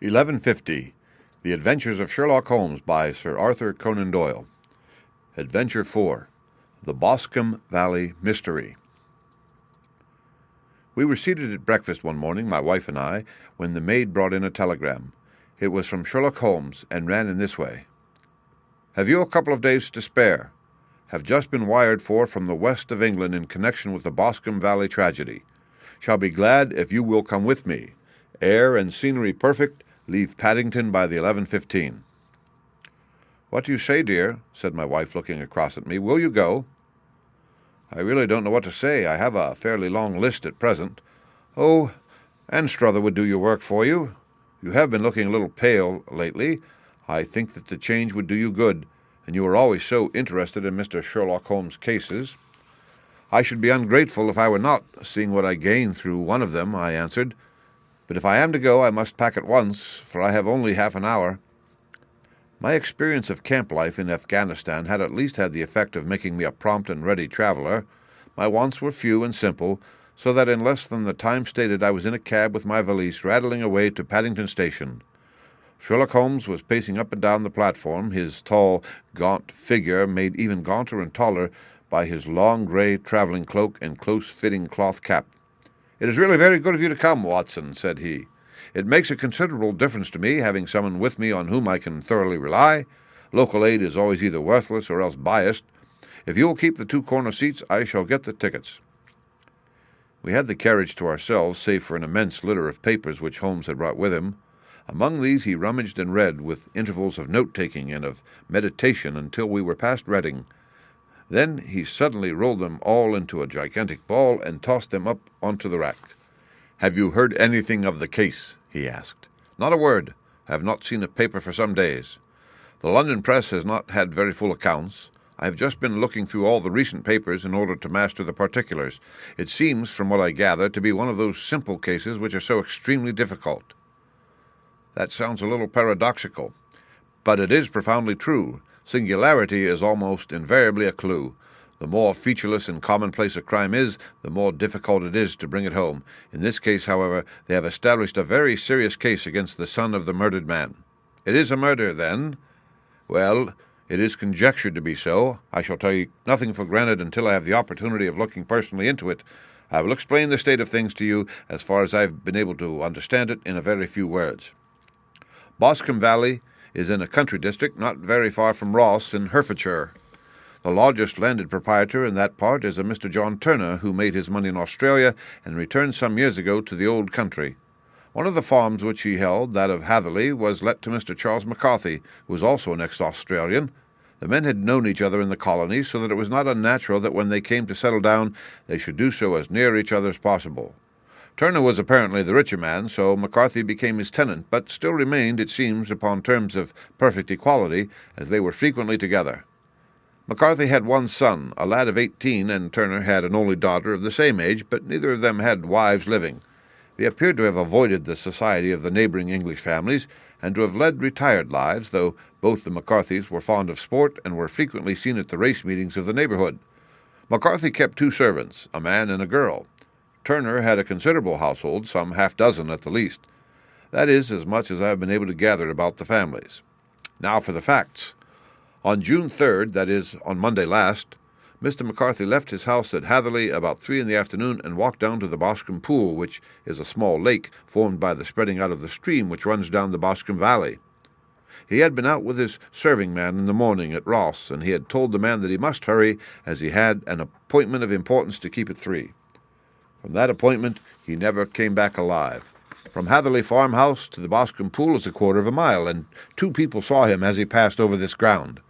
1150. The Adventures of Sherlock Holmes by Sir Arthur Conan Doyle. Adventure 4. The Boscombe Valley Mystery. We were seated at breakfast one morning, my wife and I, when the maid brought in a telegram. It was from Sherlock Holmes, and ran in this way. Have you a couple of days to spare? Have just been wired for from the west of England in connection with the Boscombe Valley tragedy. Shall be glad if you will come with me. Air and scenery perfect. Leave Paddington by the 11:15. What do you say, dear? Said my wife, looking across at me. Will you go? I really don't know what to say. I have a fairly long list at present. Oh, Anstruther would do your work for you. You have been looking a little pale lately. I think that the change would do you good, and you are always so interested in Mr. Sherlock Holmes' cases. I should be ungrateful if I were not, seeing what I gain through one of them, I answered. But if I am to go, I must pack at once, for I have only half an hour. My experience of camp life in Afghanistan had at least had the effect of making me a prompt and ready traveler. My wants were few and simple, so that in less than the time stated I was in a cab with my valise rattling away to Paddington Station. Sherlock Holmes was pacing up and down the platform, his tall, gaunt figure made even gaunter and taller by his long grey travelling cloak and close-fitting cloth cap. "It is really very good of you to come, Watson," said he. "It makes a considerable difference to me, having someone with me on whom I can thoroughly rely. Local aid is always either worthless or else biased. If you will keep the two corner seats, I shall get the tickets." We had the carriage to ourselves, save for an immense litter of papers which Holmes had brought with him. Among these he rummaged and read, with intervals of note-taking and of meditation, until we were past Reading. Then he suddenly rolled them all into a gigantic ball and tossed them up onto the rack. "Have you heard anything of the case?" he asked. "Not a word. I have not seen a paper for some days. The London press has not had very full accounts. I have just been looking through all the recent papers in order to master the particulars. It seems, from what I gather, to be one of those simple cases which are so extremely difficult." That sounds a little paradoxical, but it is profoundly true. Singularity is almost invariably a clue. The more featureless and commonplace a crime is, the more difficult it is to bring it home. In this case, however, they have established a very serious case against the son of the murdered man. It is a murder, then? Well, it is conjectured to be so. I shall take nothing for granted until I have the opportunity of looking personally into it. I will explain the state of things to you, as far as I have been able to understand it, in a very few words. Boscombe Valley is in a country district not very far from Ross in Herefordshire. The largest landed proprietor in that part is a Mr. John Turner, who made his money in Australia and returned some years ago to the old country. One of the farms which he held, that of Hatherley, was let to Mr. Charles McCarthy, who was also an ex-Australian. The men had known each other in the colonies, so that it was not unnatural that when they came to settle down they should do so as near each other as possible. Turner was apparently the richer man, so McCarthy became his tenant, but still remained, it seems, upon terms of perfect equality, as they were frequently together. McCarthy had one son, a lad of 18, and Turner had an only daughter of the same age, but neither of them had wives living. They appeared to have avoided the society of the neighbouring English families, and to have led retired lives, though both the McCarthys were fond of sport and were frequently seen at the race meetings of the neighbourhood. McCarthy kept two servants, a man and a girl. Turner had a considerable household, some half-dozen at the least. That is as much as I have been able to gather about the families. Now for the facts. On June 3rd, that is, on Monday last, Mr. McCarthy left his house at Hatherley about 3 in the afternoon and walked down to the Boscombe Pool, which is a small lake formed by the spreading out of the stream which runs down the Boscombe Valley. He had been out with his serving man in the morning at Ross, and he had told the man that he must hurry, as he had an appointment of importance to keep at 3. From that appointment he never came back alive. From Hatherley farmhouse to the Boscombe Pool is a quarter of a mile, and 2 people saw him as he passed over this ground.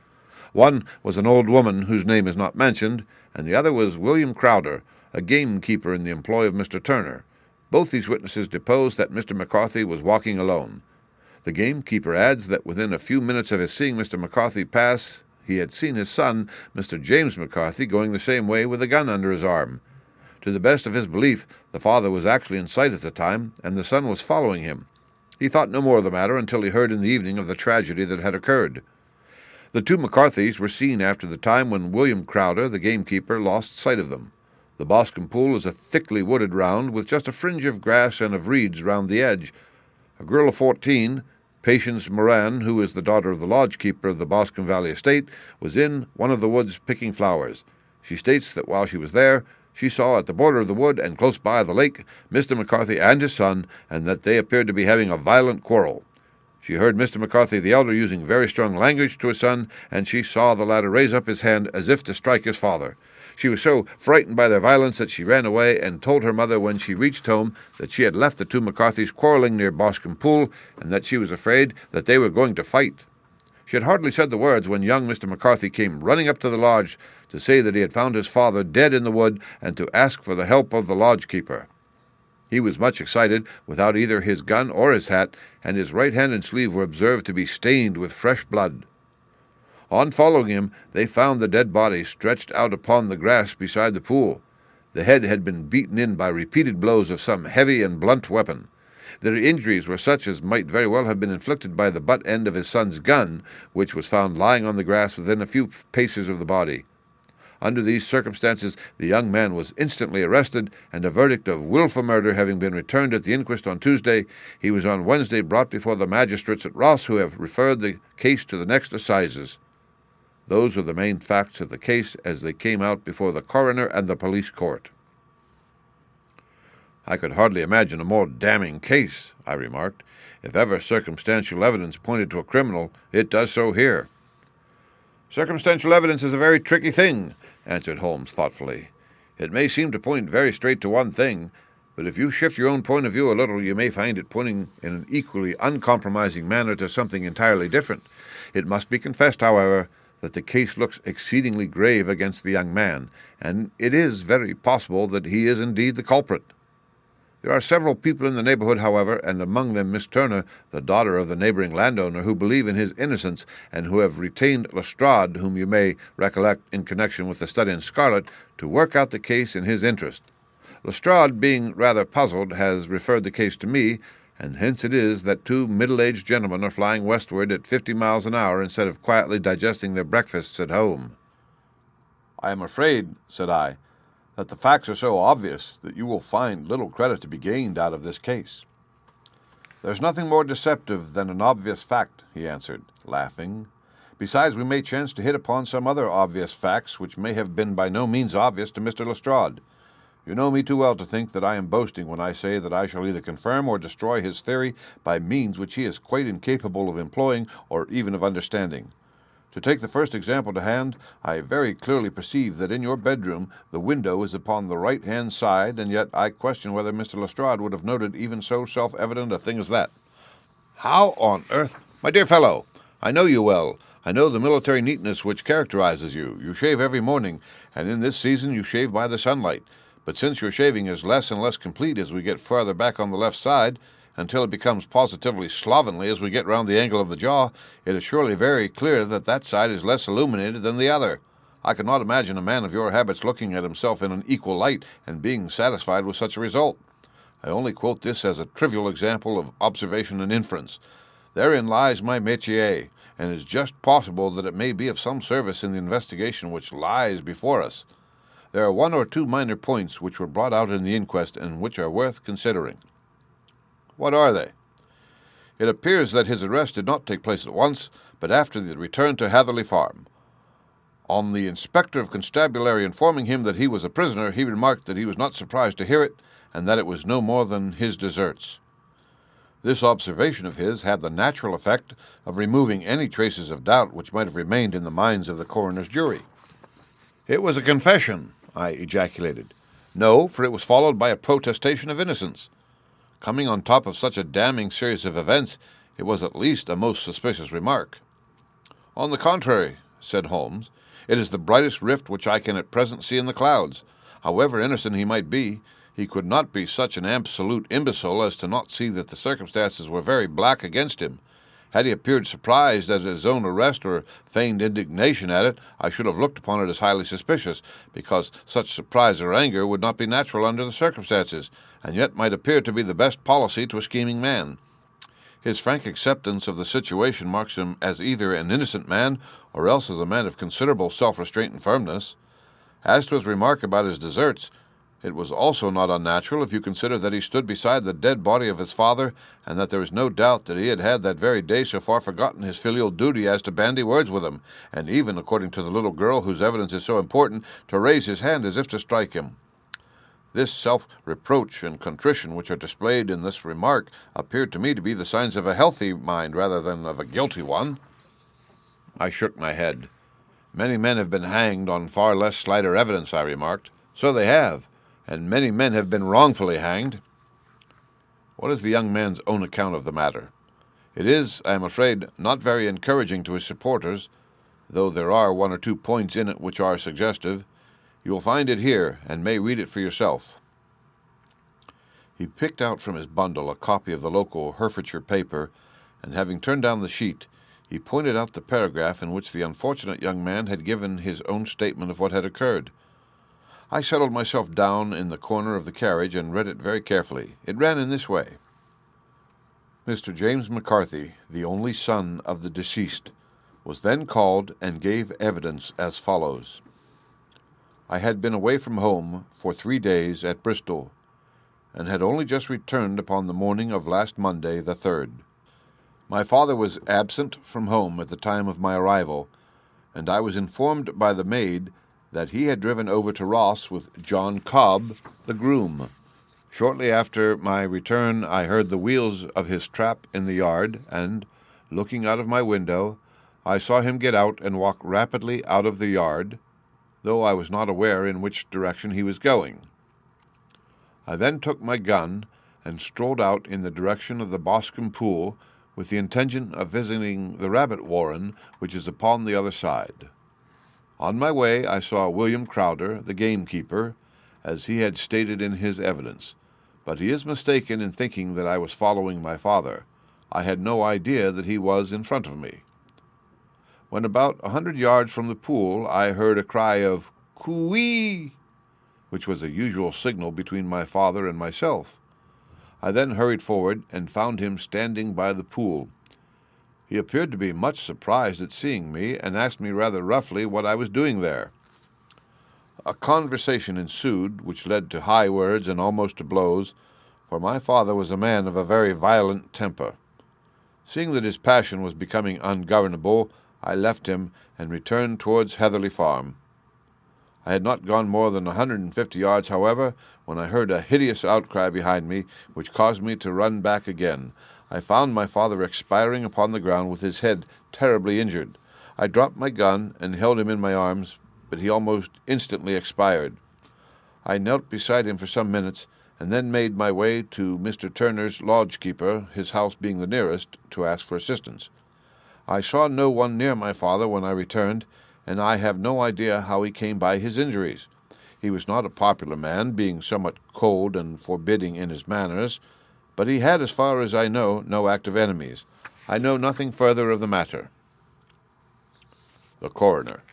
One was an old woman whose name is not mentioned, and the other was William Crowder, a gamekeeper in the employ of Mr. Turner. Both these witnesses deposed that Mr. McCarthy was walking alone. The gamekeeper adds that within a few minutes of his seeing Mr. McCarthy pass, he had seen his son, Mr. James McCarthy, going the same way with a gun under his arm. To the best of his belief, the father was actually in sight at the time, and the son was following him. He thought no more of the matter until he heard in the evening of the tragedy that had occurred. The 2 McCarthys were seen after the time when William Crowder, the gamekeeper, lost sight of them. The Boscombe Pool is a thickly wooded round, with just a fringe of grass and of reeds round the edge. A girl of 14, Patience Moran, who is the daughter of the lodge-keeper of the Boscombe Valley estate, was in one of the woods picking flowers. She states that while she was there, she saw at the border of the wood and close by the lake Mr. McCarthy and his son, and that they appeared to be having a violent quarrel. She heard Mr. McCarthy the elder using very strong language to his son, and she saw the latter raise up his hand as if to strike his father. She was so frightened by their violence that she ran away and told her mother when she reached home that she had left the two McCarthys quarrelling near Boscombe Pool, and that she was afraid that they were going to fight. She had hardly said the words when young Mr. McCarthy came running up to the lodge to say that he had found his father dead in the wood and to ask for the help of the lodge-keeper. He was much excited, without either his gun or his hat, and his right hand and sleeve were observed to be stained with fresh blood. On following him, they found the dead body stretched out upon the grass beside the pool. The head had been beaten in by repeated blows of some heavy and blunt weapon. Their injuries were such as might very well have been inflicted by the butt end of his son's gun, which was found lying on the grass within a few paces of the body. Under these circumstances, the young man was instantly arrested, and a verdict of wilful murder having been returned at the inquest on Tuesday, he was on Wednesday brought before the magistrates at Ross, who have referred the case to the next assizes. Those are the main facts of the case as they came out before the coroner and the police court. I could hardly imagine a more damning case, I remarked. If ever circumstantial evidence pointed to a criminal, it does so here. Circumstantial evidence is a very tricky thing, answered Holmes thoughtfully. It may seem to point very straight to one thing, but if you shift your own point of view a little, you may find it pointing in an equally uncompromising manner to something entirely different. It must be confessed, however, that the case looks exceedingly grave against the young man, and it is very possible that he is indeed the culprit. There are several people in the neighborhood, however, and among them Miss Turner, the daughter of the neighboring landowner, who believe in his innocence, and who have retained Lestrade, whom you may recollect in connection with the study in scarlet, to work out the case in his interest. Lestrade, being rather puzzled, has referred the case to me, and hence it is that two middle-aged gentlemen are flying westward at 50 miles an hour instead of quietly digesting their breakfasts at home. I am afraid, said I, that the facts are so obvious that you will find little credit to be gained out of this case. There's nothing more deceptive than an obvious fact, he answered, laughing. Besides, we may chance to hit upon some other obvious facts which may have been by no means obvious to Mr. Lestrade. You know me too well to think that I am boasting when I say that I shall either confirm or destroy his theory by means which he is quite incapable of employing or even of understanding. To take the first example to hand, I very clearly perceive that in your bedroom the window is upon the right-hand side, and yet I question whether Mr. Lestrade would have noted even so self-evident a thing as that. How on earth? My dear fellow, I know you well. I know the military neatness which characterizes you. You shave every morning, and in this season you shave by the sunlight. But since your shaving is less and less complete as we get farther back on the left side, until it becomes positively slovenly as we get round the angle of the jaw, it is surely very clear that that side is less illuminated than the other. I cannot imagine a man of your habits looking at himself in an equal light and being satisfied with such a result. I only quote this as a trivial example of observation and inference. Therein lies my métier, and it is just possible that it may be of some service in the investigation which lies before us. There are one or two minor points which were brought out in the inquest and which are worth considering. What are they? It appears that his arrest did not take place at once, but after the return to Hatherley Farm. On the inspector of constabulary informing him that he was a prisoner, he remarked that he was not surprised to hear it, and that it was no more than his deserts. This observation of his had the natural effect of removing any traces of doubt which might have remained in the minds of the coroner's jury. It was a confession, I ejaculated. No, for it was followed by a protestation of innocence. Coming on top of such a damning series of events, it was at least a most suspicious remark. On the contrary, said Holmes, it is the brightest rift which I can at present see in the clouds. However innocent he might be, he could not be such an absolute imbecile as to not see that the circumstances were very black against him. Had he appeared surprised at his own arrest or feigned indignation at it, I should have looked upon it as highly suspicious, because such surprise or anger would not be natural under the circumstances, and yet might appear to be the best policy to a scheming man. His frank acceptance of the situation marks him as either an innocent man or else as a man of considerable self-restraint and firmness. As to his remark about his deserts, It was also not unnatural if you consider that he stood beside the dead body of his father, and that there is no doubt that he had that very day so far forgotten his filial duty as to bandy words with him, and even, according to the little girl whose evidence is so important, to raise his hand as if to strike him. This self-reproach and contrition which are displayed in this remark appeared to me to be the signs of a healthy mind rather than of a guilty one. I shook my head. Many men have been hanged on far less slighter evidence, I remarked. So they have, and many men have been wrongfully hanged. What is the young man's own account of the matter? It is, I am afraid, not very encouraging to his supporters, though there are one or two points in it which are suggestive. You will find it here, and may read it for yourself. He picked out from his bundle a copy of the local Herefordshire paper, and having turned down the sheet, he pointed out the paragraph in which the unfortunate young man had given his own statement of what had occurred. I settled myself down in the corner of the carriage and read it very carefully. It ran in this way. Mr. James McCarthy, the only son of the deceased, was then called and gave evidence as follows. I had been away from home for 3 days at Bristol, and had only just returned upon the morning of last Monday, the 3rd. My father was absent from home at the time of my arrival, and I was informed by the maid that he had driven over to Ross with John Cobb, the groom. Shortly after my return I heard the wheels of his trap in the yard, and, looking out of my window, I saw him get out and walk rapidly out of the yard, though I was not aware in which direction he was going. I then took my gun and strolled out in the direction of the Boscombe Pool with the intention of visiting the rabbit warren, which is upon the other side. On my way I saw William Crowder, the gamekeeper, as he had stated in his evidence, but he is mistaken in thinking that I was following my father. I had no idea that he was in front of me. When about 100 yards from the pool, I heard a cry of "Coo-ee!" which was a usual signal between my father and myself. I then hurried forward and found him standing by the pool. He appeared to be much surprised at seeing me, and asked me rather roughly what I was doing there. A conversation ensued, which led to high words and almost to blows, for my father was a man of a very violent temper. Seeing that his passion was becoming ungovernable, I left him and returned towards Heatherley Farm. I had not gone more than 150 yards, however, when I heard a hideous outcry behind me, which caused me to run back again. I found my father expiring upon the ground with his head terribly injured. I dropped my gun and held him in my arms, but he almost instantly expired. I knelt beside him for some minutes, and then made my way to Mr. Turner's lodge-keeper, his house being the nearest, to ask for assistance. I saw no one near my father when I returned, and I have no idea how he came by his injuries. He was not a popular man, being somewhat cold and forbidding in his manners, but he had, as far as I know, no active enemies. I know nothing further of the matter. The Coroner.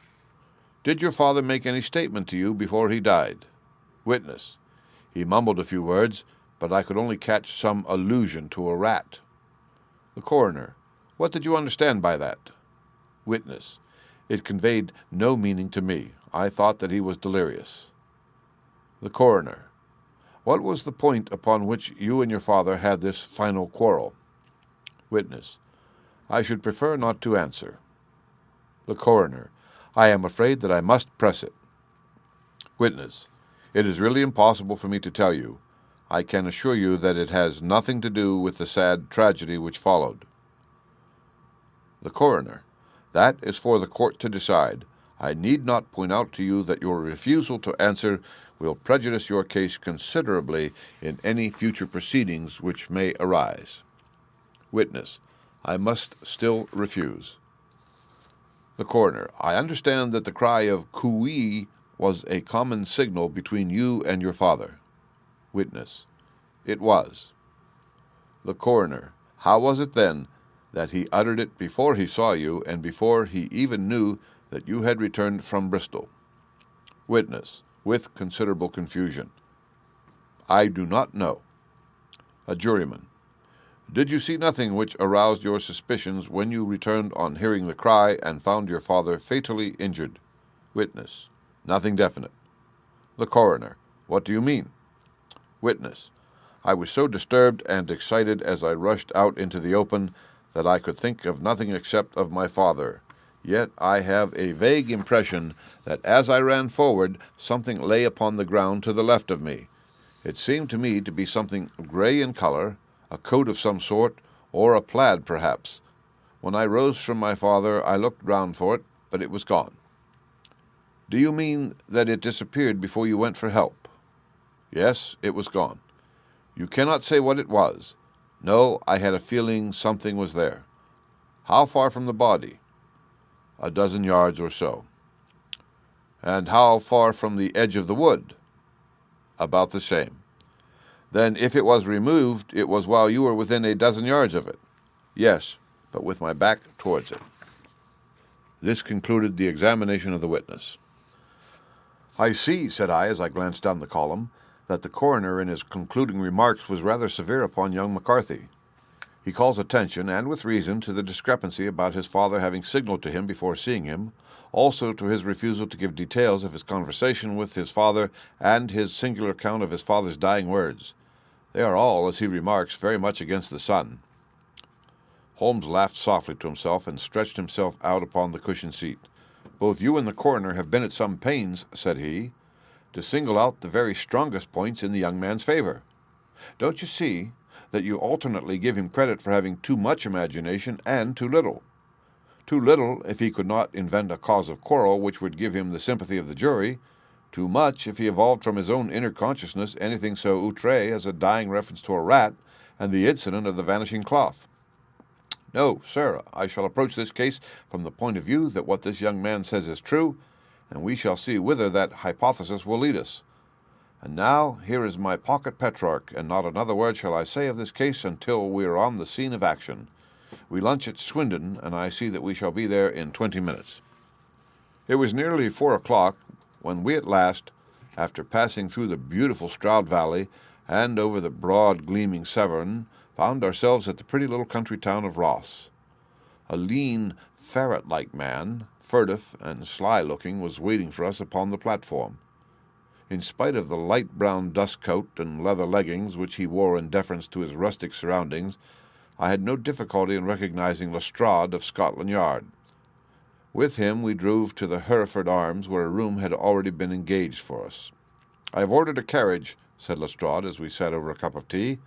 Did your father make any statement to you before he died? Witness. He mumbled a few words, but I could only catch some allusion to a rat. The Coroner. What did you understand by that? Witness. It conveyed no meaning to me. I thought that he was delirious. The Coroner. What was the point upon which you and your father had this final quarrel? Witness. I should prefer not to answer. The Coroner. I am afraid that I must press it. Witness. It is really impossible for me to tell you. I can assure you that it has nothing to do with the sad tragedy which followed. The Coroner. That is for the court to decide. I need not point out to you that your refusal to answer will prejudice your case considerably in any future proceedings which may arise. Witness. I must still refuse. The Coroner. I understand that the cry of "Coo-ee" was a common signal between you and your father. Witness. It was. The Coroner. How was it, then, that he uttered it before he saw you, and before he even knew that you had returned from Bristol? Witness, with considerable confusion. I do not know. A juryman. Did you see nothing which aroused your suspicions when you returned on hearing the cry and found your father fatally injured? Witness. Nothing definite. The Coroner. What do you mean? Witness: I was so disturbed and excited as I rushed out into the open that I could think of nothing except of my father. Yet I have a vague impression that as I ran forward, something lay upon the ground to the left of me. It seemed to me to be something gray in color, a coat of some sort, or a plaid perhaps. When I rose from my father, I looked round for it, but it was gone. Do you mean that it disappeared before you went for help? Yes, it was gone. You cannot say what it was? No, I had a feeling something was there. How far from the body? A dozen yards or so. And how far from the edge of the wood? About the same. Then if it was removed, it was while you were within a dozen yards of it? Yes, but with my back towards it. This concluded the examination of the witness. I see, said I, as I glanced down the column, that the coroner in his concluding remarks was rather severe upon young McCarthy. He calls attention, and with reason, to the discrepancy about his father having signaled to him before seeing him, also to his refusal to give details of his conversation with his father and his singular account of his father's dying words. They are all, as he remarks, very much against the son. Holmes laughed softly to himself and stretched himself out upon the cushioned seat. Both you and the coroner have been at some pains, said he, to single out the very strongest points in the young man's favor. Don't you see that you alternately give him credit for having too much imagination and too little? Too little if he could not invent a cause of quarrel which would give him the sympathy of the jury, too much if he evolved from his own inner consciousness anything so outre as a dying reference to a rat and the incident of the vanishing cloth. No, sir, I shall approach this case from the point of view that what this young man says is true, and we shall see whither that hypothesis will lead us. And now here is my pocket Petrarch, and not another word shall I say of this case until we are on the scene of action. We lunch at Swindon, and I see that we shall be there in 20 minutes. It was nearly 4 o'clock when we at last, after passing through the beautiful Stroud Valley and over the broad gleaming Severn, found ourselves at the pretty little country town of Ross. A lean, ferret-like man, furtive and sly-looking, was waiting for us upon the platform. In spite of the light brown dust coat and leather leggings which he wore in deference to his rustic surroundings, I had no difficulty in recognizing Lestrade of Scotland Yard. With him we drove to the Hereford Arms, where a room had already been engaged for us. "I have ordered a carriage," said Lestrade, as we sat over a cup of tea.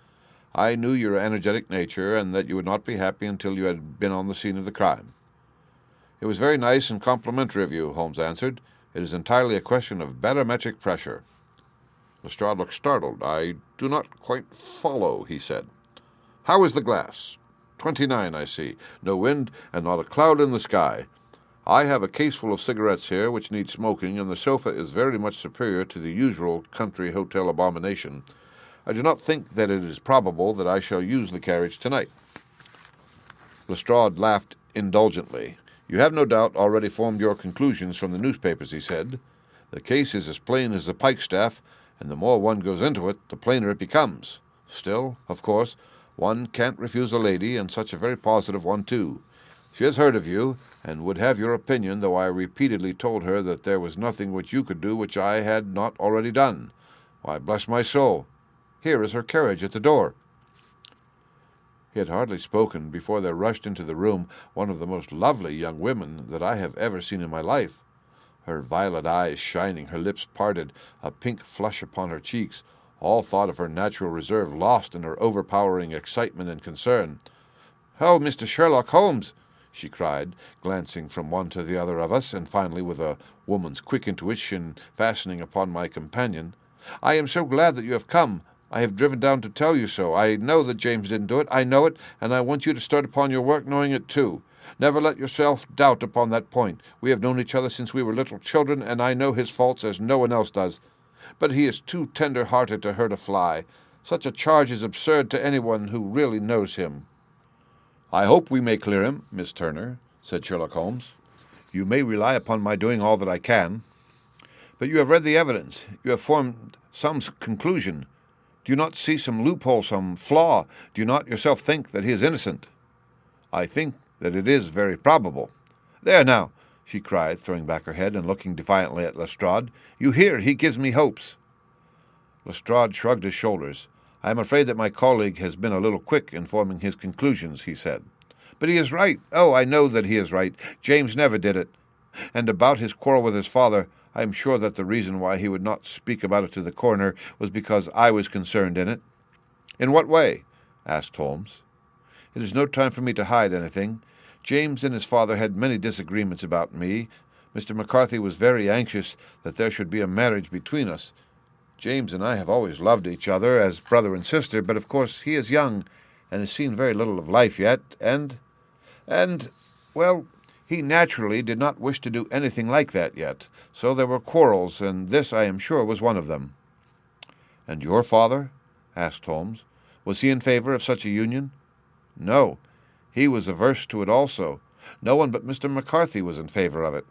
"I knew your energetic nature, and that you would not be happy until you had been on the scene of the crime." "It was very nice and complimentary of you," Holmes answered. "It is entirely a question of barometric pressure." Lestrade looked startled. "I do not quite follow," he said. "How is the glass?" 29, I see. No wind, and not a cloud in the sky. I have a case full of cigarettes here which need smoking, and the sofa is very much superior to the usual country hotel abomination. I do not think that it is probable that I shall use the carriage tonight." Lestrade laughed indulgently. "You have no doubt already formed your conclusions from the newspapers," he said. "The case is as plain as a pikestaff, and the more one goes into it, the plainer it becomes. Still, of course, one can't refuse a lady, and such a very positive one, too. She has heard of you, and would have your opinion, though I repeatedly told her that there was nothing which you could do which I had not already done. Why, bless my soul, here is her carriage at the door." He had hardly spoken before there rushed into the room one of the most lovely young women that I have ever seen in my life. Her violet eyes shining, her lips parted, a pink flush upon her cheeks, all thought of her natural reserve lost in her overpowering excitement and concern. "Oh, Mr. Sherlock Holmes!" she cried, glancing from one to the other of us, and finally, with a woman's quick intuition, fastening upon my companion. "I am so glad that you have come. I have driven down to tell you so. I know that James didn't do it. I know it, and I want you to start upon your work knowing it too. Never let yourself doubt upon that point. We have known each other since we were little children, and I know his faults as no one else does. But he is too tender-hearted to hurt a fly. Such a charge is absurd to anyone who really knows him." "I hope we may clear him, Miss Turner," said Sherlock Holmes. "You may rely upon my doing all that I can. But you have read the evidence. You have formed some conclusion. Do you not see some loophole, some flaw? Do you not yourself think that he is innocent?" "I think that it is very probable." "There now," she cried, throwing back her head and looking defiantly at Lestrade. "You hear, he gives me hopes." Lestrade shrugged his shoulders. "I am afraid that my colleague has been a little quick in forming his conclusions," he said. "But he is right. Oh, I know that he is right. James never did it. And about his quarrel with his father, I am sure that the reason why he would not speak about it to the coroner was because I was concerned in it." "In what way?" asked Holmes. "It is no time for me to hide anything. James and his father had many disagreements about me. Mr. McCarthy was very anxious that there should be a marriage between us. James and I have always loved each other as brother and sister, but of course he is young and has seen very little of life yet, well, he naturally did not wish to do anything like that yet, so there were quarrels, and this, I am sure, was one of them." "And your father?" asked Holmes. "Was he in favor of such a union?" "No. He was averse to it also. No one but Mr. McCarthy was in favor of it."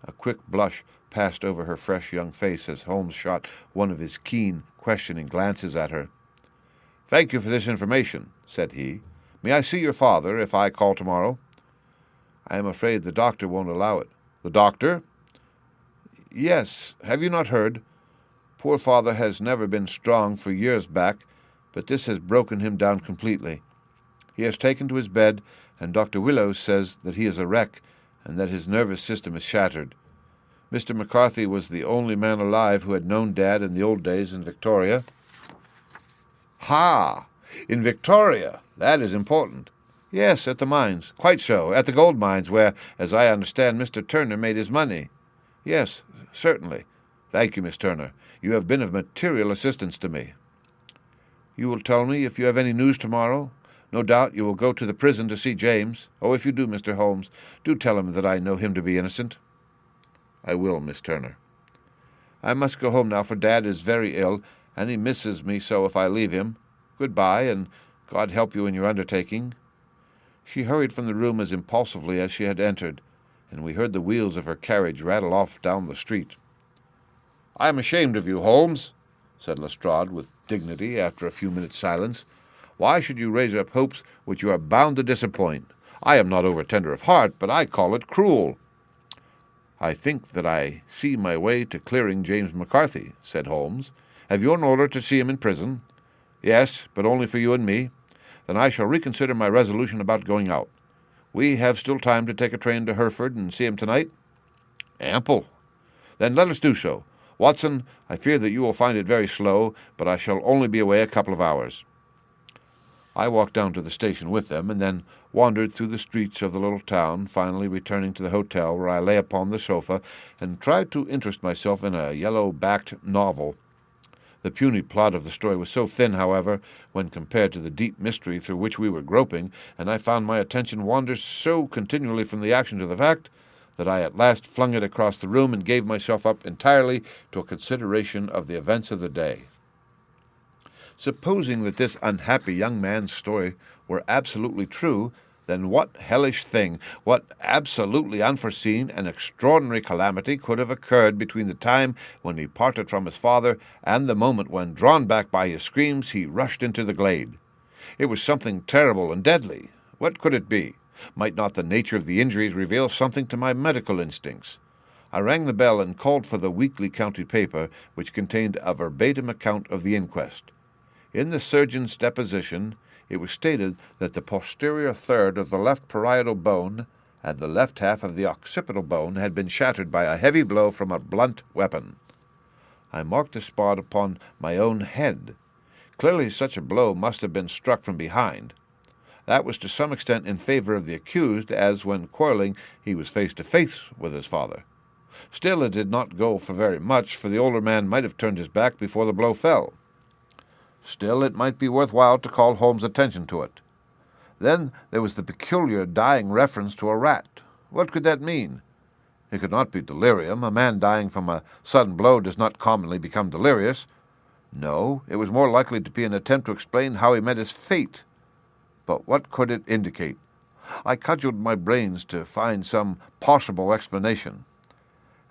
A quick blush passed over her fresh young face as Holmes shot one of his keen, questioning glances at her. "Thank you for this information," said he. "May I see your father if I call tomorrow?" "I am afraid the doctor won't allow it." "The doctor?" "Yes. Have you not heard? Poor father has never been strong for years back, but this has broken him down completely. He has taken to his bed, and Dr. Willows says that he is a wreck and that his nervous system is shattered. Mr. McCarthy was the only man alive who had known Dad in the old days in Victoria." "Ha! In Victoria. That is important." "Yes, at the mines. Quite so. At the gold mines, where, as I understand, Mr. Turner made his money." "Yes, certainly. Thank you, Miss Turner. You have been of material assistance to me." "You will tell me if you have any news tomorrow? No doubt you will go to the prison to see James. Oh, if you do, Mr. Holmes, do tell him that I know him to be innocent." "I will, Miss Turner." "I must go home now, for Dad is very ill, and he misses me so if I leave him. Good-bye, and God help you in your undertaking." She hurried from the room as impulsively as she had entered, and we heard the wheels of her carriage rattle off down the street. "I am ashamed of you, Holmes," said Lestrade with dignity after a few minutes' silence. "Why should you raise up hopes which you are bound to disappoint? I am not over-tender of heart, but I call it cruel." "I think that I see my way to clearing James McCarthy," said Holmes. "Have you an order to see him in prison?" "Yes, but only for you and me." "Then I shall reconsider my resolution about going out. We have still time to take a train to Hereford and see him tonight?" "Ample." "Then let us do so. Watson, I fear that you will find it very slow, but I shall only be away a couple of hours." I walked down to the station with them, and then wandered through the streets of the little town, finally returning to the hotel, where I lay upon the sofa and tried to interest myself in a yellow-backed novel. The puny plot of the story was so thin, however, when compared to the deep mystery through which we were groping, and I found my attention wander so continually from the action to the fact, that I at last flung it across the room and gave myself up entirely to a consideration of the events of the day. Supposing that this unhappy young man's story were absolutely true, then what hellish thing, what absolutely unforeseen and extraordinary calamity could have occurred between the time when he parted from his father and the moment when, drawn back by his screams, he rushed into the glade? It was something terrible and deadly. What could it be? Might not the nature of the injuries reveal something to my medical instincts? I rang the bell and called for the weekly county paper, which contained a verbatim account of the inquest. In the surgeon's deposition, it was stated that the posterior third of the left parietal bone and the left half of the occipital bone had been shattered by a heavy blow from a blunt weapon. I marked the spot upon my own head. Clearly such a blow must have been struck from behind. That was to some extent in favor of the accused, as when quarreling he was face to face with his father. Still, it did not go for very much, for the older man might have turned his back before the blow fell. Still, it might be worthwhile to call Holmes' attention to it. Then there was the peculiar dying reference to a rat. What could that mean? It could not be delirium. A man dying from a sudden blow does not commonly become delirious. No, it was more likely to be an attempt to explain how he met his fate. But what could it indicate? I cudgelled my brains to find some possible explanation.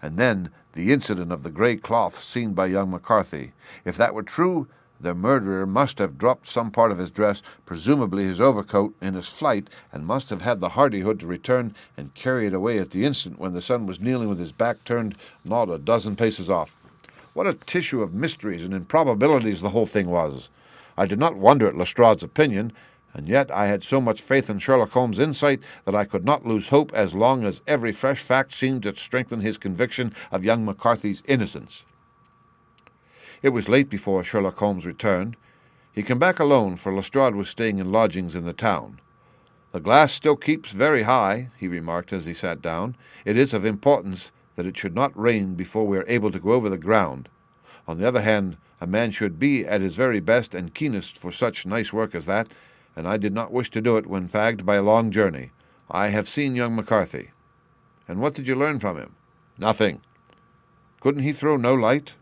And then the incident of the grey cloth seen by young McCarthy. If that were true, the murderer must have dropped some part of his dress, presumably his overcoat, in his flight, and must have had the hardihood to return and carry it away at the instant when the son was kneeling with his back turned not a dozen paces off. What a tissue of mysteries and improbabilities the whole thing was! I did not wonder at Lestrade's opinion, and yet I had so much faith in Sherlock Holmes' insight that I could not lose hope as long as every fresh fact seemed to strengthen his conviction of young McCarthy's innocence. It was late before Sherlock Holmes returned. He came back alone, for Lestrade was staying in lodgings in the town. "The glass still keeps very high," he remarked as he sat down. "It is of importance that it should not rain before we are able to go over the ground. On the other hand, a man should be at his very best and keenest for such nice work as that, and I did not wish to do it when fagged by a long journey. I have seen young McCarthy." "And what did you learn from him?" "Nothing." "Couldn't he throw no light?"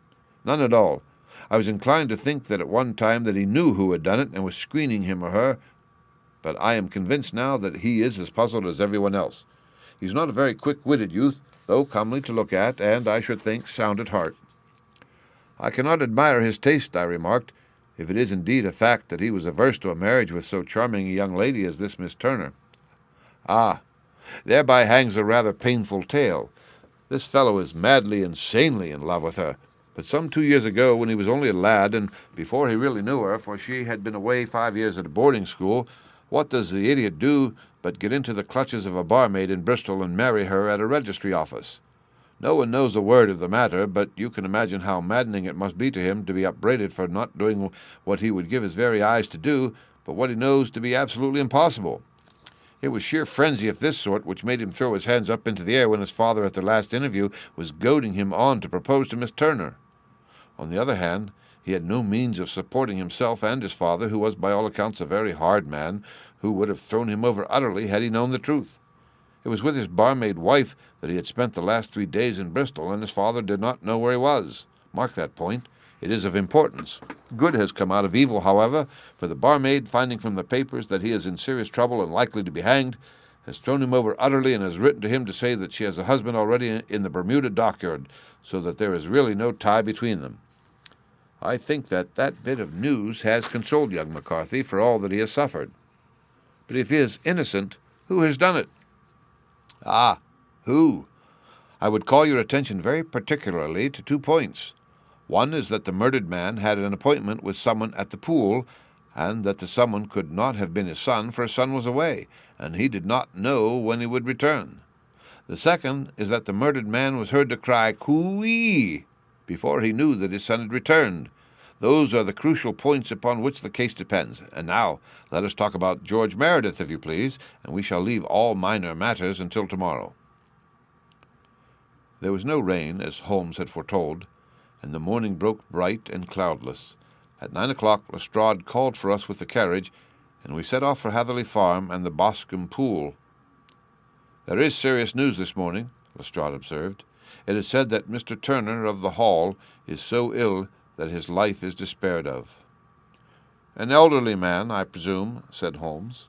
"None at all. I was inclined to think that at one time that he knew who had done it and was screening him or her, but I am convinced now that he is as puzzled as everyone else. He's not a very quick-witted youth, though comely to look at, and, I should think, sound at heart." "I cannot admire his taste," I remarked, "if it is indeed a fact that he was averse to a marriage with so charming a young lady as this Miss Turner." "Ah, thereby hangs a rather painful tale. This fellow is madly, insanely in love with her. But some 2 years ago, when he was only a lad, and before he really knew her, for she had been away 5 years at a boarding school, what does the idiot do but get into the clutches of a barmaid in Bristol and marry her at a registry office? No one knows a word of the matter, but you can imagine how maddening it must be to him to be upbraided for not doing what he would give his very eyes to do, but what he knows to be absolutely impossible. It was sheer frenzy of this sort which made him throw his hands up into the air when his father at their last interview was goading him on to propose to Miss Turner. On the other hand, he had no means of supporting himself and his father, who was by all accounts a very hard man, who would have thrown him over utterly had he known the truth. It was with his barmaid wife that he had spent the last 3 days in Bristol, and his father did not know where he was. Mark that point. It is of importance. Good has come out of evil, however, for the barmaid, finding from the papers that he is in serious trouble and likely to be hanged, has thrown him over utterly and has written to him to say that she has a husband already in the Bermuda dockyard, so that there is really no tie between them. I think that bit of news has consoled young McCarthy for all that he has suffered. But if he is innocent, who has done it?" "Ah, who? I would call your attention very particularly to 2 points. One is that the murdered man had an appointment with someone at the pool, and that the someone could not have been his son, for his son was away, and he did not know when he would return. The second is that the murdered man was heard to cry "Coo-ee!" before he knew that his son had returned. Those are the crucial points upon which the case depends. And now let us talk about George Meredith, if you please, and we shall leave all minor matters until tomorrow." There was no rain, as Holmes had foretold, and the morning broke bright and cloudless. At 9 o'clock Lestrade called for us with the carriage, and we set off for Hatherley Farm and the Boscombe Pool. "There is serious news this morning," Lestrade observed. "It is said that Mr. Turner of the Hall is so ill that his life is despaired of." "An elderly man, I presume," said Holmes.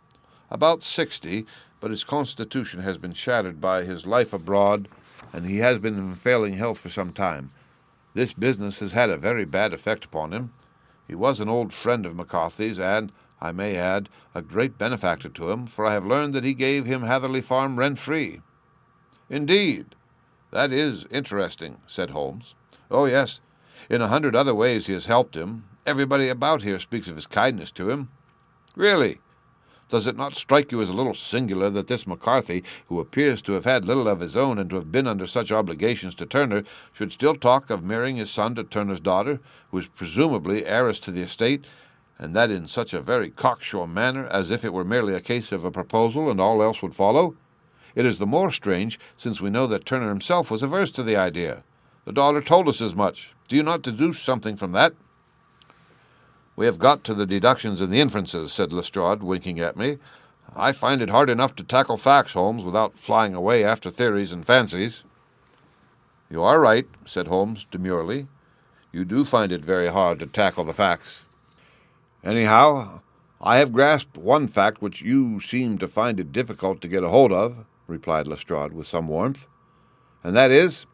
"About 60, but his constitution has been shattered by his life abroad, and he has been in failing health for some time. This business has had a very bad effect upon him. He was an old friend of McCarthy's, and, I may add, a great benefactor to him, for I have learned that he gave him Hatherley Farm rent-free." "Indeed! That is interesting," said Holmes. "Oh, yes. In 100 other ways he has helped him. Everybody about here speaks of his kindness to him." "Really? Does it not strike you as a little singular that this McCarthy, who appears to have had little of his own and to have been under such obligations to Turner, should still talk of marrying his son to Turner's daughter, who is presumably heiress to the estate, and that in such a very cocksure manner, as if it were merely a case of a proposal and all else would follow? It is the more strange, since we know that Turner himself was averse to the idea. The daughter told us as much. Do you not deduce something from that?" "We have got to the deductions and the inferences," said Lestrade, winking at me. "I find it hard enough to tackle facts, Holmes, without flying away after theories and fancies." "You are right," said Holmes demurely. "You do find it very hard to tackle the facts." "Anyhow, I have grasped one fact which you seem to find it difficult to get a hold of," replied Lestrade with some warmth, "and that is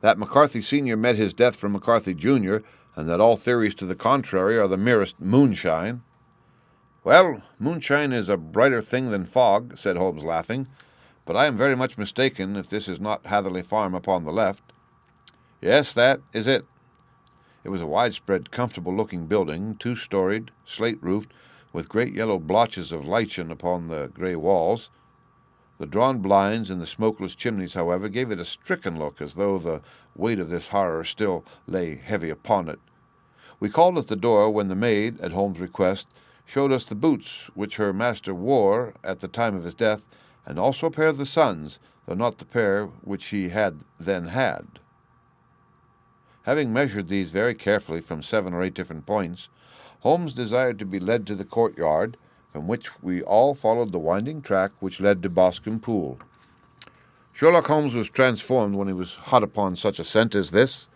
that McCarthy Sr. met his death from McCarthy Jr., and that all theories to the contrary are the merest moonshine." "Well, moonshine is a brighter thing than fog," said Holmes, laughing, "but I am very much mistaken if this is not Hatherley Farm upon the left." "Yes, that is it. It was a widespread, comfortable-looking building, two-storied, slate-roofed, with great yellow blotches of lichen upon the grey walls. The drawn blinds and the smokeless chimneys, however, gave it a stricken look, as though the weight of this horror still lay heavy upon it. We called at the door when the maid, at Holmes' request, showed us the boots which her master wore at the time of his death, and also a pair of the son's, though not the pair which he had then had. Having measured these very carefully from 7 or 8 different points, Holmes desired to be led to the courtyard, from which we all followed the winding track which led to Boscombe Pool. Sherlock Holmes was transformed when he was hot upon such a scent as this.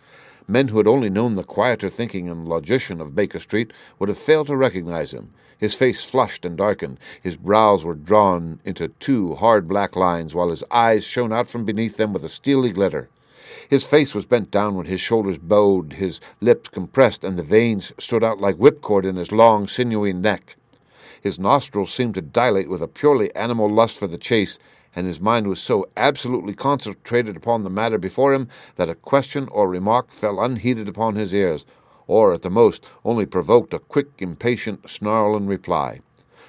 Men who had only known the quieter thinking and logician of Baker Street would have failed to recognize him. His face flushed and darkened, his brows were drawn into 2 hard black lines, while his eyes shone out from beneath them with a steely glitter. His face was bent downward, his shoulders bowed, his lips compressed, and the veins stood out like whipcord in his long, sinewy neck. His nostrils seemed to dilate with a purely animal lust for the chase, and his mind was so absolutely concentrated upon the matter before him that a question or remark fell unheeded upon his ears, or, at the most, only provoked a quick, impatient snarl in reply.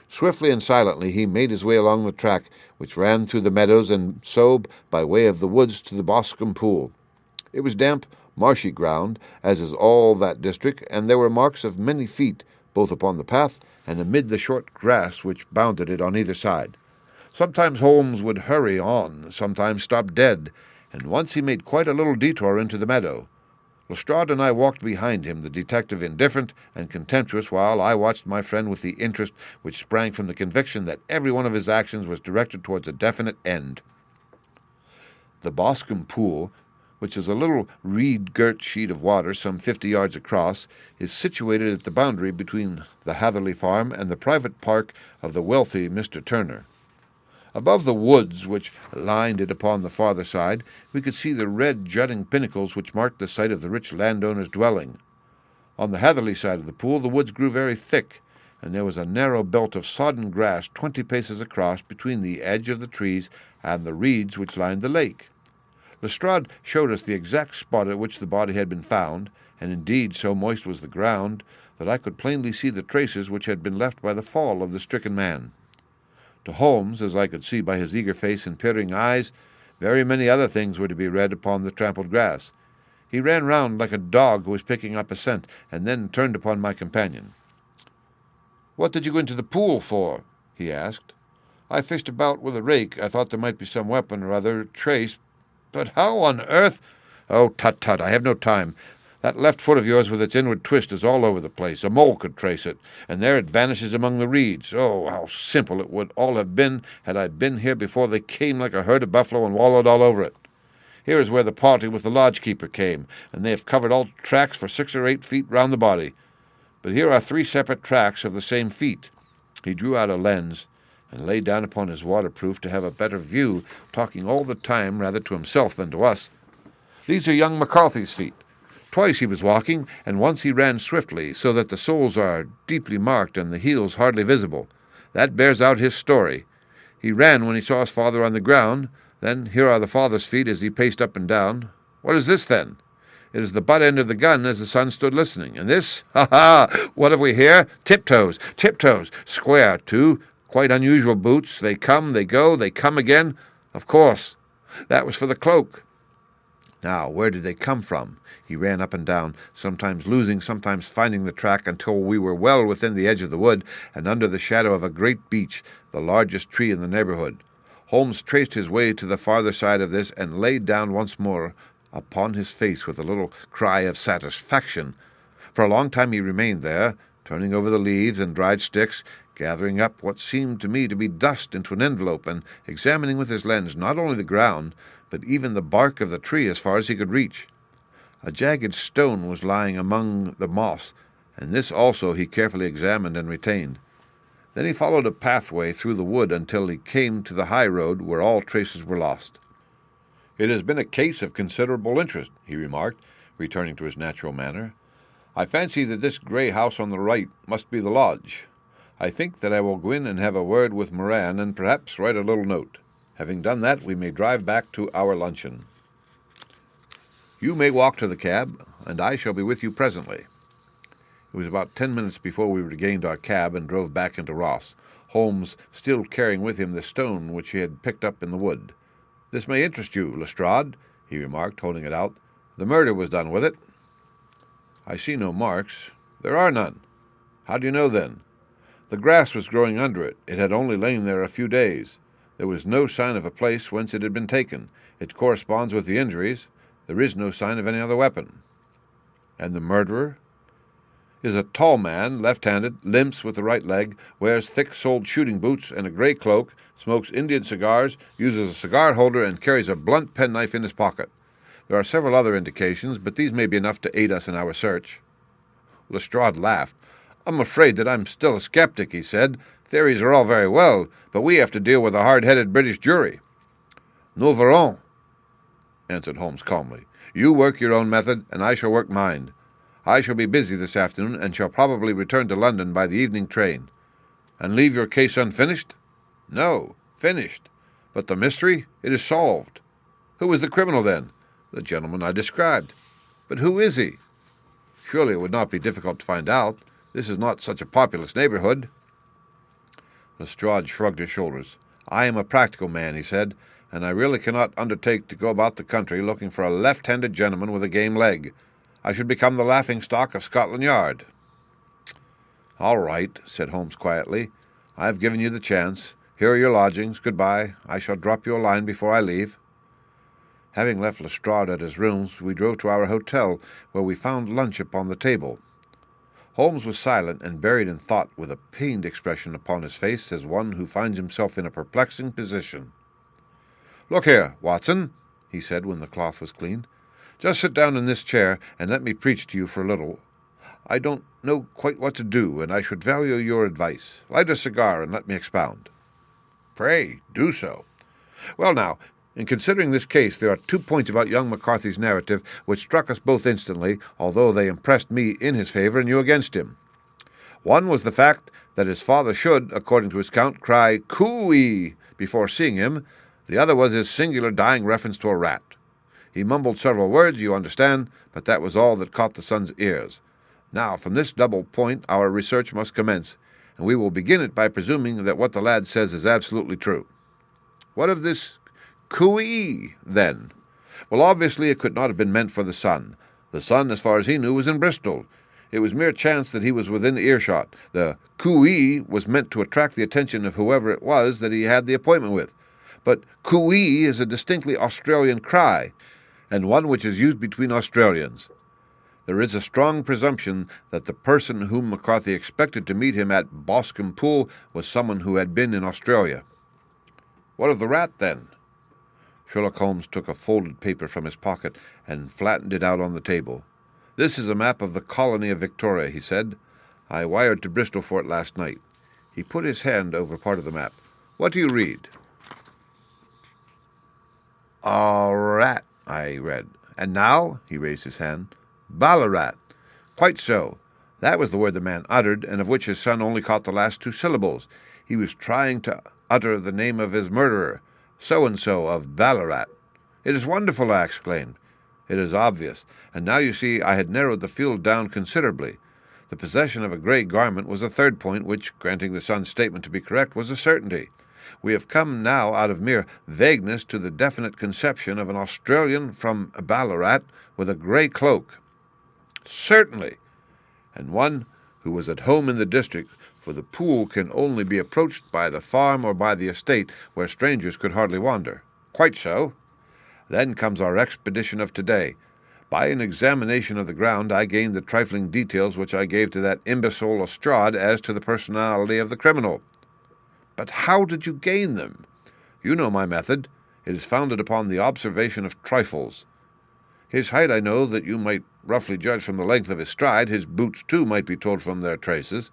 Swiftly and silently he made his way along the track, which ran through the meadows and so by way of the woods to the Boscombe Pool. It was damp, marshy ground, as is all that district, and there were marks of many feet, both upon the path and amid the short grass which bounded it on either side. Sometimes Holmes would hurry on, sometimes stop dead, and once he made quite a little detour into the meadow. Lestrade and I walked behind him, the detective indifferent and contemptuous, while I watched my friend with the interest which sprang from the conviction that every one of his actions was directed towards a definite end. The Boscombe Pool, which is a little reed-girt sheet of water some 50 yards across, is situated at the boundary between the Hatherley farm and the private park of the wealthy Mr. Turner. Above the woods which lined it upon the farther side, we could see the red jutting pinnacles which marked the site of the rich landowner's dwelling. On the Hatherley side of the pool the woods grew very thick, and there was a narrow belt of sodden grass 20 paces across between the edge of the trees and the reeds which lined the lake. Lestrade showed us the exact spot at which the body had been found, and indeed so moist was the ground that I could plainly see the traces which had been left by the fall of the stricken man. To Holmes, as I could see by his eager face and peering eyes, very many other things were to be read upon the trampled grass. He ran round like a dog who was picking up a scent, and then turned upon my companion. "What did you go into the pool for?" he asked. "I fished about with a rake. I thought there might be some weapon or other trace. But how on earth—" "Oh, tut-tut, I have no time. That left foot of yours with its inward twist is all over the place. A mole could trace it, and there it vanishes among the reeds. Oh, how simple it would all have been had I been here before they came like a herd of buffalo and wallowed all over it. Here is where the party with the lodge-keeper came, and they have covered all tracks for 6 or 8 feet round the body. But here are 3 separate tracks of the same feet." He drew out a lens and lay down upon his waterproof to have a better view, talking all the time rather to himself than to us. "These are young McCarthy's feet. Twice he was walking, and once he ran swiftly, so that the soles are deeply marked and the heels hardly visible. That bears out his story. He ran when he saw his father on the ground. Then here are the father's feet as he paced up and down. What is this, then? It is the butt end of the gun as the son stood listening. And this? Ha! What have we here? Tiptoes, tiptoes, square, 2 quite unusual boots. They come, they go, they come again. Of course, that was for the cloak. Now, where did they come from?" He ran up and down, sometimes losing, sometimes finding the track, until we were well within the edge of the wood, and under the shadow of a great beech, the largest tree in the neighbourhood. Holmes traced his way to the farther side of this, and lay down once more upon his face with a little cry of satisfaction. For a long time he remained there, turning over the leaves and dried sticks, gathering up what seemed to me to be dust into an envelope, and examining with his lens not only the ground, but even the bark of the tree as far as he could reach. A jagged stone was lying among the moss, and this also he carefully examined and retained. Then he followed a pathway through the wood until he came to the high road, where all traces were lost. "It has been a case of considerable interest," he remarked, returning to his natural manner. "I fancy that this grey house on the right must be the lodge. I think that I will go in and have a word with Moran, and perhaps write a little note. Having done that, we may drive back to our luncheon." You may walk to the cab, and I shall be with you presently." It was about 10 minutes before we regained our cab and drove back into Ross, Holmes still carrying with him the stone which he had picked up in the wood. "This may interest you, Lestrade," he remarked, holding it out. "The murder was done with it." "I see no marks." "There are none." "How do you know, then?" "The grass was growing under it. It had only lain there a few days. There was no sign of a place whence it had been taken. It corresponds with the injuries. There is no sign of any other weapon." "And the murderer?" "Is a tall man, left-handed, limps with the right leg, wears thick-soled shooting boots and a grey cloak, smokes Indian cigars, uses a cigar holder, and carries a blunt penknife in his pocket. There are several other indications, but these may be enough to aid us in our search." Lestrade laughed. "I'm afraid that I'm still a skeptic," he said. "Theories are all very well, but we have to deal with a hard-headed British jury." "Nous verrons," answered Holmes calmly. "You work your own method, and I shall work mine. I shall be busy this afternoon, and shall probably return to London by the evening train." "And leave your case unfinished?" "No, finished. But the mystery? It is solved." "Who is the criminal, then?" "The gentleman I described." "But who is he?" "Surely it would not be difficult to find out. This is not such a populous neighborhood." Lestrade shrugged his shoulders. "I am a practical man," he said, "and I really cannot undertake to go about the country looking for a left-handed gentleman with a game leg. I should become the laughing-stock of Scotland Yard." "All right," said Holmes quietly. "I have given you the chance. Here are your lodgings. Good-bye. I shall drop you a line before I leave." Having left Lestrade at his rooms, we drove to our hotel, where we found lunch upon the table. Holmes was silent and buried in thought, with a pained expression upon his face, as one who finds himself in a perplexing position. "Look here, Watson," he said when the cloth was clean. "Just sit down in this chair, and let me preach to you for a little. I don't know quite what to do, and I should value your advice. Light a cigar, and let me expound." "Pray, do so." "Well, now, in considering this case, there are 2 points about young McCarthy's narrative which struck us both instantly, although they impressed me in his favor and you against him. One was the fact that his father should, according to his account, cry "Coo-ee" before seeing him. The other was his singular dying reference to a rat. He mumbled several words, you understand, but that was all that caught the son's ears. Now, from this double point our research must commence, and we will begin it by presuming that what the lad says is absolutely true. What of this coo-ee, then? Well, obviously it could not have been meant for the son. The son, as far as he knew, was in Bristol. It was mere chance that he was within earshot. The coo-ee was meant to attract the attention of whoever it was that he had the appointment with. But coo-ee is a distinctly Australian cry, and one which is used between Australians. There is a strong presumption that the person whom McCarthy expected to meet him at Boscombe Pool was someone who had been in Australia. What of the rat, then? Sherlock Holmes took a folded paper from his pocket and flattened it out on the table. "This is a map of the colony of Victoria," he said. "I wired to Bristol for it last night." He put his hand over part of the map. "What do you read?" "A rat," I read. "And now?" He raised his hand. "Ballarat." "Quite so. That was the word the man uttered, and of which his son only caught the last 2 syllables. He was trying to utter the name of his murderer, so-and-so of Ballarat." "It is wonderful," I exclaimed. "It is obvious, and now you see I had narrowed the field down considerably. The possession of a grey garment was a third point, which, granting the son's statement to be correct, was a certainty. We have come now out of mere vagueness to the definite conception of an Australian from Ballarat with a grey cloak." "Certainly, and one who was at home in the district, for the pool can only be approached by the farm or by the estate, where strangers could hardly wander." "Quite so." "Then comes our expedition of today. By an examination of the ground I gained the trifling details which I gave to that imbecile Lestrade as to the personality of the criminal." "But how did you gain them?" "You know my method. It is founded upon the observation of trifles. His height I know that you might roughly judge from the length of his stride. His boots, too, might be told from their traces.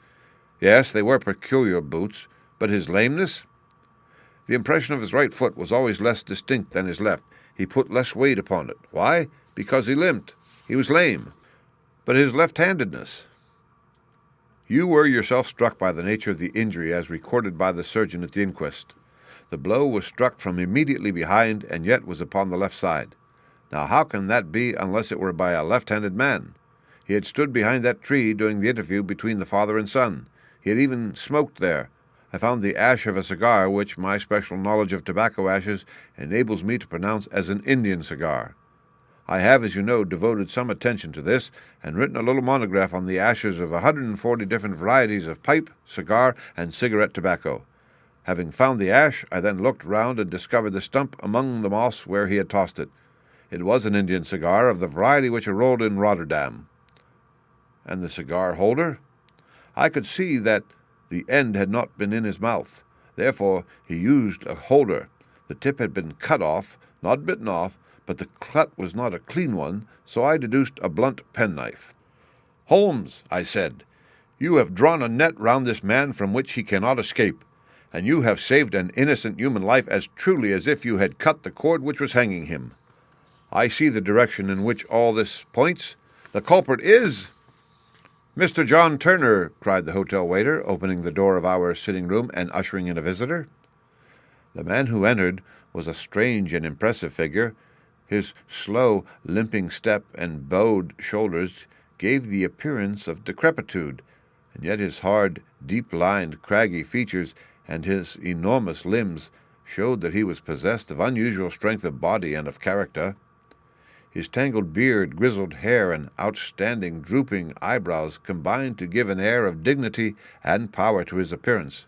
Yes, they were peculiar boots. But his lameness? The impression of his right foot was always less distinct than his left. He put less weight upon it. Why? Because he limped. He was lame. But his left-handedness? You were yourself struck by the nature of the injury as recorded by the surgeon at the inquest. The blow was struck from immediately behind, and yet was upon the left side. Now how can that be unless it were by a left-handed man? He had stood behind that tree during the interview between the father and son. He had even smoked there. I found the ash of a cigar, which my special knowledge of tobacco ashes enables me to pronounce as an Indian cigar. I have, as you know, devoted some attention to this, and written a little monograph on the ashes of 140 different varieties of pipe, cigar, and cigarette tobacco. Having found the ash, I then looked round and discovered the stump among the moss where he had tossed it. It was an Indian cigar of the variety which are rolled in Rotterdam. And the cigar holder? I could see that the end had not been in his mouth. Therefore he used a holder. The tip had been cut off, not bitten off, but the cut was not a clean one, so I deduced a blunt penknife. "Holmes," I said, "you have drawn a net round this man from which he cannot escape, and you have saved an innocent human life as truly as if you had cut the cord which was hanging him. I see the direction in which all this points. The culprit is—" "Mr. John Turner," cried the hotel waiter, opening the door of our sitting-room and ushering in a visitor. The man who entered was a strange and impressive figure. His slow, limping step and bowed shoulders gave the appearance of decrepitude, and yet his hard, deep-lined, craggy features and his enormous limbs showed that he was possessed of unusual strength of body and of character. His tangled beard, grizzled hair, and outstanding, drooping eyebrows combined to give an air of dignity and power to his appearance.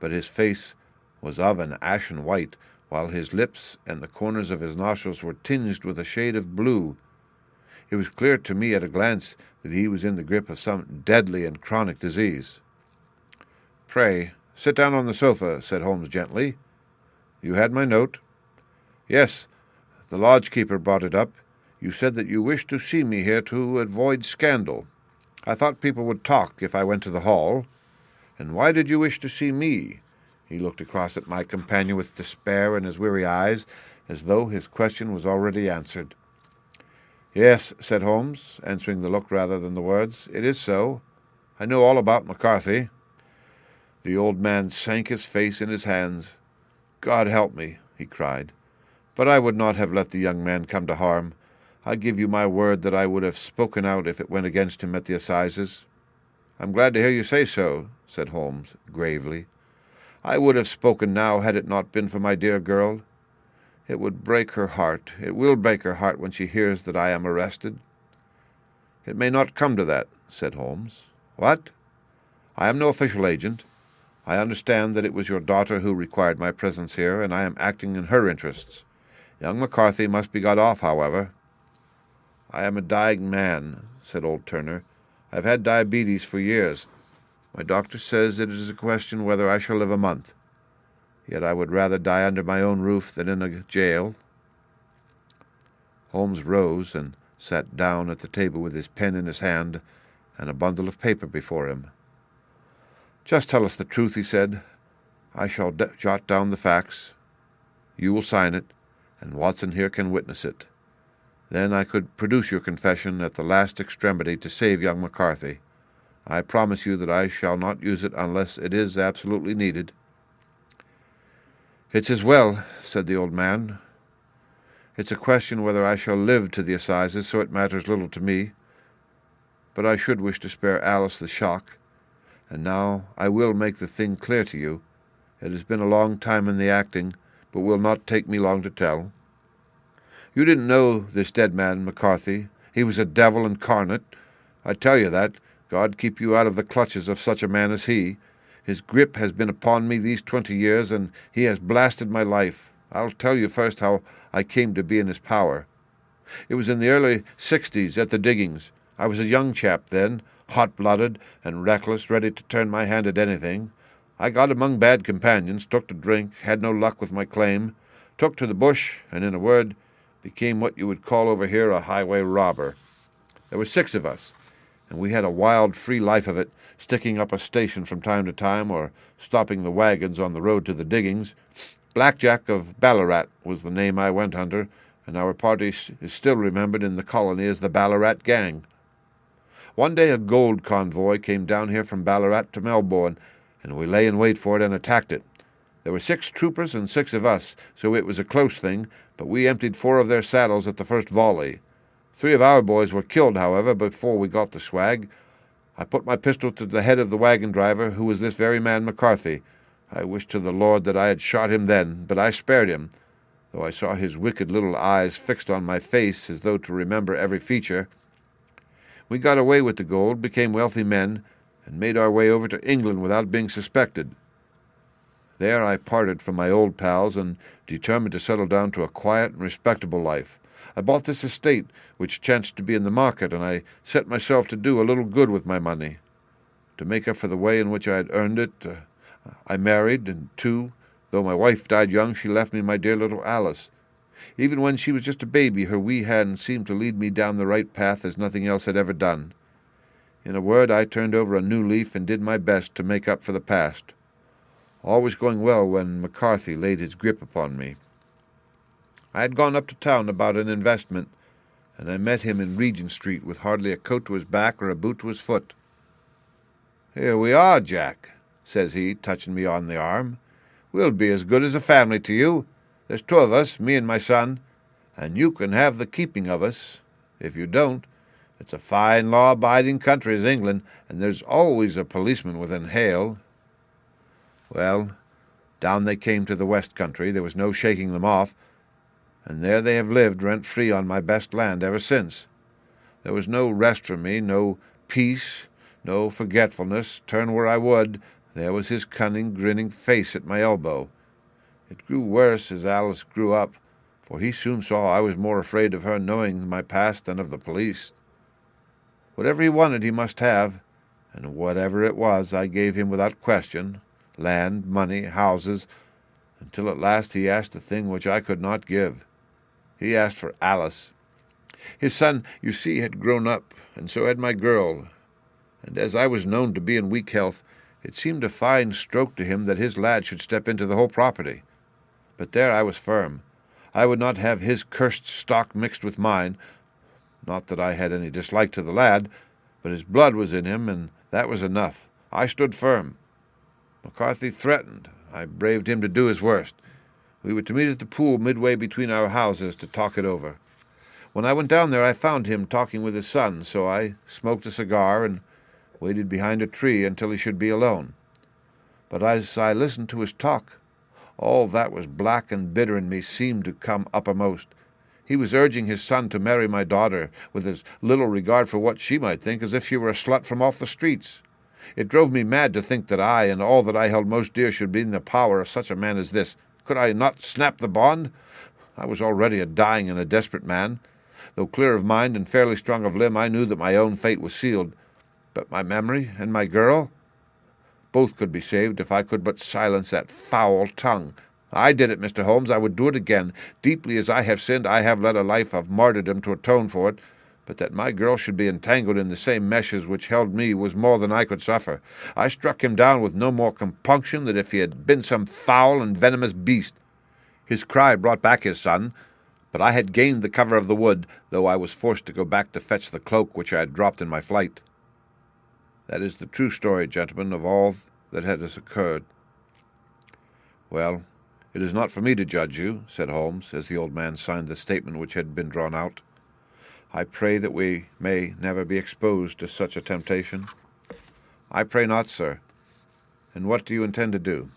But his face was of an ashen white, while his lips and the corners of his nostrils were tinged with a shade of blue. It was clear to me at a glance that he was in the grip of some deadly and chronic disease. "Pray, sit down on the sofa," said Holmes gently. "You had my note?" "Yes. The lodge-keeper brought it up. You said that you wished to see me here to avoid scandal. I thought people would talk if I went to the hall. And why did you wish to see me?" He looked across at my companion with despair in his weary eyes, as though his question was already answered. "Yes," said Holmes, answering the look rather than the words, "it is so. I know all about McCarthy." The old man sank his face in his hands. "God help me," he cried. "But I would not have let the young man come to harm. I give you my word that I would have spoken out if it went against him at the assizes." "I'm glad to hear you say so," said Holmes gravely. "I would have spoken now had it not been for my dear girl. It would break her heart. It will break her heart when she hears that I am arrested." "It may not come to that," said Holmes. "What?" "I am no official agent. I understand that it was your daughter who required my presence here, and I am acting in her interests. Young McCarthy must be got off, however." "I am a dying man," said old Turner. "I have had diabetes for years. My doctor says it is a question whether I shall live a month. Yet I would rather die under my own roof than in a jail." Holmes rose and sat down at the table with his pen in his hand and a bundle of paper before him. "Just tell us the truth," he said. "I shall jot down the facts. You will sign it, and Watson here can witness it. Then I could produce your confession at the last extremity to save young McCarthy. I promise you that I shall not use it unless it is absolutely needed." "It's as well," said the old man. "It's a question whether I shall live to the assizes, so it matters little to me. But I should wish to spare Alice the shock. And now I will make the thing clear to you. It has been a long time in the acting, but will not take me long to tell. You didn't know this dead man, McCarthy. He was a devil incarnate. I tell you that. God keep you out of the clutches of such a man as he. His grip has been upon me these 20 years, and he has blasted my life. I'll tell you first how I came to be in his power. It was in the early 60s at the diggings. I was a young chap then, hot-blooded and reckless, ready to turn my hand at anything. I got among bad companions, took to drink, had no luck with my claim, took to the bush, and, in a word, became what you would call over here a highway robber. There were 6 of us, and we had a wild, free life of it, sticking up a station from time to time, or stopping the wagons on the road to the diggings. Blackjack of Ballarat was the name I went under, and our party is still remembered in the colony as the Ballarat Gang. One day a gold convoy came down here from Ballarat to Melbourne, and we lay in wait for it and attacked it. There were 6 troopers and 6 of us, so it was a close thing, but we emptied 4 of their saddles at the first volley. 3 of our boys were killed, however, before we got the swag. I put my pistol to the head of the wagon driver, who was this very man McCarthy. I wished to the Lord that I had shot him then, but I spared him, though I saw his wicked little eyes fixed on my face as though to remember every feature. We got away with the gold, became wealthy men, and made our way over to England without being suspected. There I parted from my old pals and determined to settle down to a quiet and respectable life. I bought this estate, which chanced to be in the market, and I set myself to do a little good with my money. To make up for the way in which I had earned it, I married, and though my wife died young, she left me my dear little Alice. Even when she was just a baby, her wee hand seemed to lead me down the right path as nothing else had ever done. In a word, I turned over a new leaf and did my best to make up for the past. All was going well when McCarthy laid his grip upon me. I had gone up to town about an investment, and I met him in Regent Street with hardly a coat to his back or a boot to his foot. "Here we are, Jack," says he, touching me on the arm. "We'll be as good as a family to you. There's 2 of us, me and my son, and you can have the keeping of us. If you don't, it's a fine law-abiding country is England, and there's always a policeman within hail." Well, down they came to the West Country. There was no shaking them off, and there they have lived rent-free on my best land ever since. There was no rest for me, no peace, no forgetfulness. Turn where I would, there was his cunning, grinning face at my elbow. It grew worse as Alice grew up, for he soon saw I was more afraid of her knowing my past than of the police. Whatever he wanted he must have, and whatever it was I gave him without question, land, money, houses, until at last he asked a thing which I could not give. He asked for Alice. His son, you see, had grown up, and so had my girl, and as I was known to be in weak health, it seemed a fine stroke to him that his lad should step into the whole property. But there I was firm. I would not have his cursed stock mixed with mine. Not that I had any dislike to the lad, but his blood was in him, and that was enough. I stood firm. McCarthy threatened. I braved him to do his worst. We were to meet at the pool midway between our houses to talk it over. When I went down there I found him talking with his son, so I smoked a cigar and waited behind a tree until he should be alone. But as I listened to his talk, all that was black and bitter in me seemed to come uppermost. He was urging his son to marry my daughter, with as little regard for what she might think as if she were a slut from off the streets. It drove me mad to think that I and all that I held most dear should be in the power of such a man as this. Could I not snap the bond? I was already a dying and a desperate man. Though clear of mind and fairly strong of limb, I knew that my own fate was sealed. But my memory and my girl? Both could be saved if I could but silence that foul tongue. I did it, Mr. Holmes. I would do it again. Deeply as I have sinned, I have led a life of martyrdom to atone for it. But that my girl should be entangled in the same meshes which held me was more than I could suffer. I struck him down with no more compunction than if he had been some foul and venomous beast. His cry brought back his son, but I had gained the cover of the wood, though I was forced to go back to fetch the cloak which I had dropped in my flight. That is the true story, gentlemen, of all that has occurred. Well, it is not for me to judge you, said Holmes, as the old man signed the statement which had been drawn out. I pray that we may never be exposed to such a temptation. I pray not, sir. And what do you intend to do?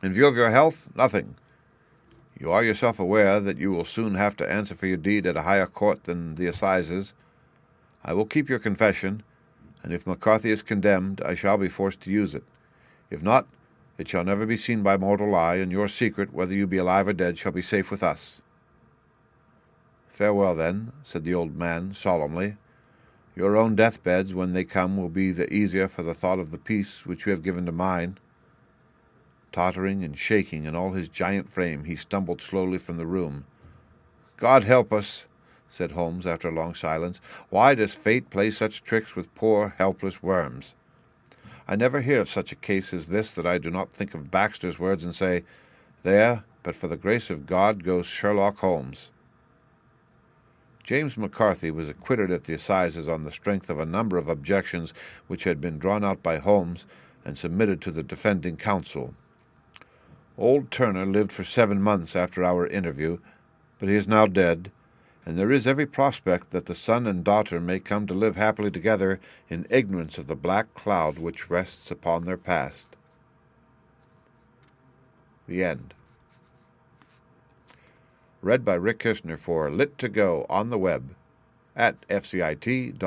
In view of your health, nothing. You are yourself aware that you will soon have to answer for your deed at a higher court than the assizes. I will keep your confession, and if McCarthy is condemned, I shall be forced to use it. If not, it shall never be seen by mortal eye, and your secret, whether you be alive or dead, shall be safe with us. Farewell, then, said the old man solemnly. Your own deathbeds, when they come, will be the easier for the thought of the peace which you have given to mine. Tottering and shaking in all his giant frame, he stumbled slowly from the room. God help us, said Holmes after a long silence. Why does fate play such tricks with poor, helpless worms? I never hear of such a case as this that I do not think of Baxter's words and say, There, but for the grace of God, goes Sherlock Holmes. James McCarthy was acquitted at the assizes on the strength of a number of objections which had been drawn out by Holmes and submitted to the defending counsel. Old Turner lived for 7 months after our interview, but he is now dead, and there is every prospect that the son and daughter may come to live happily together in ignorance of the black cloud which rests upon their past. The End. Read by Rick Kirshner for Lit2Go on the web at fcit.usf.edu.